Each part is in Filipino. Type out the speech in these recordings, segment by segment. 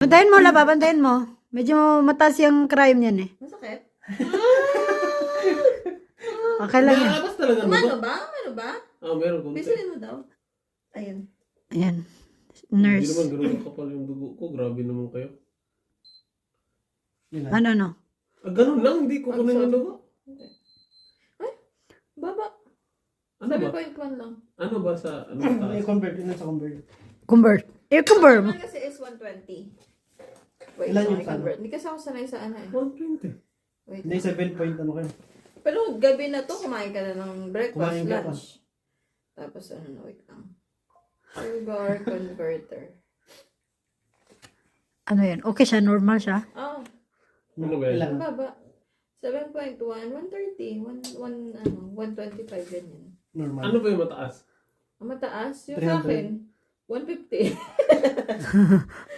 Bantayan mo, laba, bantayan mo. Medyo mataas yung crime yan eh. Masakit? Okay lang yan. Nalabas talaga ang Ano dugo. ba? Ano ba? Meron konti. Bisilin mo daw. Ayun. Ayan. Hindi Nurse. naman ganun kapal yung dugo ko. Grabe naman kayo. Ano? Ganun lang. Hindi ko kunin yung dugo. Baba. Ano ba? 7.1 lang. Ano ba sa... Ano May taas? convert. Yun sa convert. Convert. Convert mo. Ano kasi is 120. Wait, Ilan sorry, yung convert. Hindi kasi ako sanay sa ano eh. 120. Wait. Hindi, 7 point ano kayo. Pero gabi na to, kumain ka na ng breakfast, Kumain ka pa. lunch. Tapos ano na, wait lang. Sugar converter. Ano yan? Okay siya, normal siya. Oh, Ano ba yan? Ilan? ang baba. 7.1, 130, 125 ganyan. Normal. Ano ba yung mataas? Ang mataas, yung 300. sa akin, 150.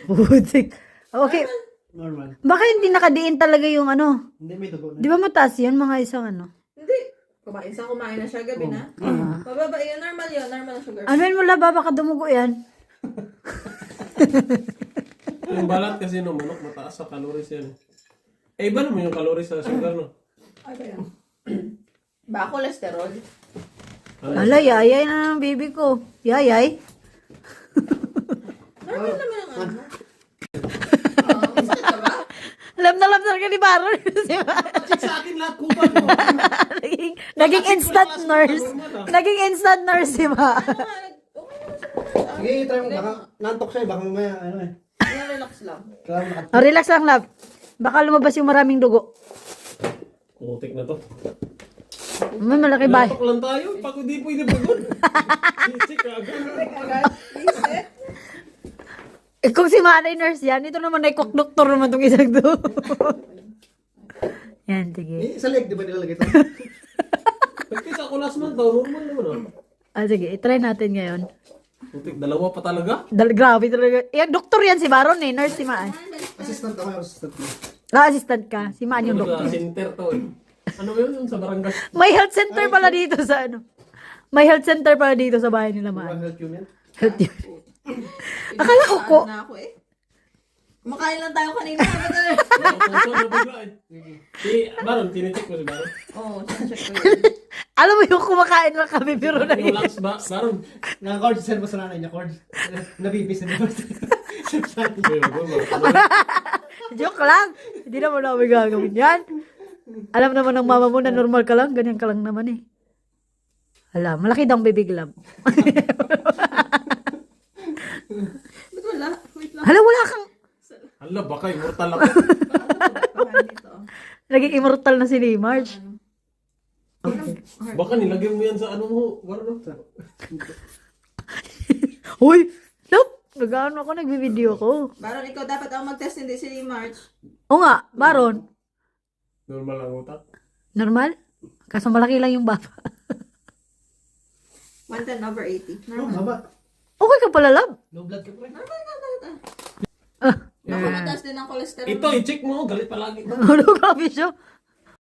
Putik. Okay. Normal. Baka hindi nakadiin talaga yung ano. Hindi, may dugo na. Di ba mataas yan, mga isang ano? Hindi. Kumain na siya gabi na. Mababa yun, normal na sugar. Ano yun mo, laba, baka dumugo yan. Yung balat kasi ng manok, mataas sa calories yan. Eh, iba naman yung calories sa sugar, no? Ano yan? Ba, cholesterol? Ala, yayay na ng baby ko. Yayay. Normal naman ang ano. Masakit ka ba? Alam na talaga ni Baron. Check sa akin lahat, kuban mo. Naging instant nurse. Naging instant nurse, di ba? Okay naman siya. Sige, try mo. Baka nantok siya. Baka mamaya, ano eh. Relax lang. Kailangan Oh, relax lang, love. Baka lumabas yung maraming dugo. Kutik na to. May malaki ba? Latok lang tayo. Pag hindi pwede pagod. Check agad. Eh, kung si Manay nurse yan, ito naman ay cook doctor naman itong isang to. Yan, sige. Eh, sa leg, di ba nilalagay ito? Pagka sa kulas man daw, normal naman ah. Sige, itry natin ngayon. Kutik, dalawa pa talaga. Grabe talaga. Eh, doktor yan si Baron eh. Nurse si Maan. Assistant ako yung assistant mo. Assistant ka. Si Maan yung Ano doktor. sa center to eh. Ano yun yung sa barangay? May health center pala dito sa ano. May health center pala dito sa bahay nila One Maan. health union. Health yun. Akala ko ko. Na ako eh. Kumakain lang tayo kanina. Sponsor na bigla eh. Si Baron, tinitik mo si Baron. Oo, check ko yun. Alam mo yung kumakain lang kami pero na Yung lunch ba? Baron. Naka-cord, send mo sa nanay niya, cord. Nabibis na naman. Joke lang. Hindi naman namin gagawin yan. Alam naman ng mama mo na normal ka lang. Ganyan ka lang naman eh. Alam, malaki daw ang bibig lab. Ba't wala? Wait lang. Hala, wala kang... Hala, baka immortal ako. Baka dito. Naging immortal na si Marge. Baka nilagyan mo yan sa ano mo. Baron. Uy! Nope! Nag-ano ako, nagbibideo ko. Baron, ikaw dapat ang mag-test, hindi si March. O nga, Baron. Normal ang utak. Normal? Kaso malaki lang yung baba. 110/80. Oh, Normal. haba. Okay ka pala, lab. Low blood ka pa rin. Normal ka talaga. Ah. Baka mataas din ang cholesterol. Ito, i-check mo. Galit palagi. Ano, grabe siya.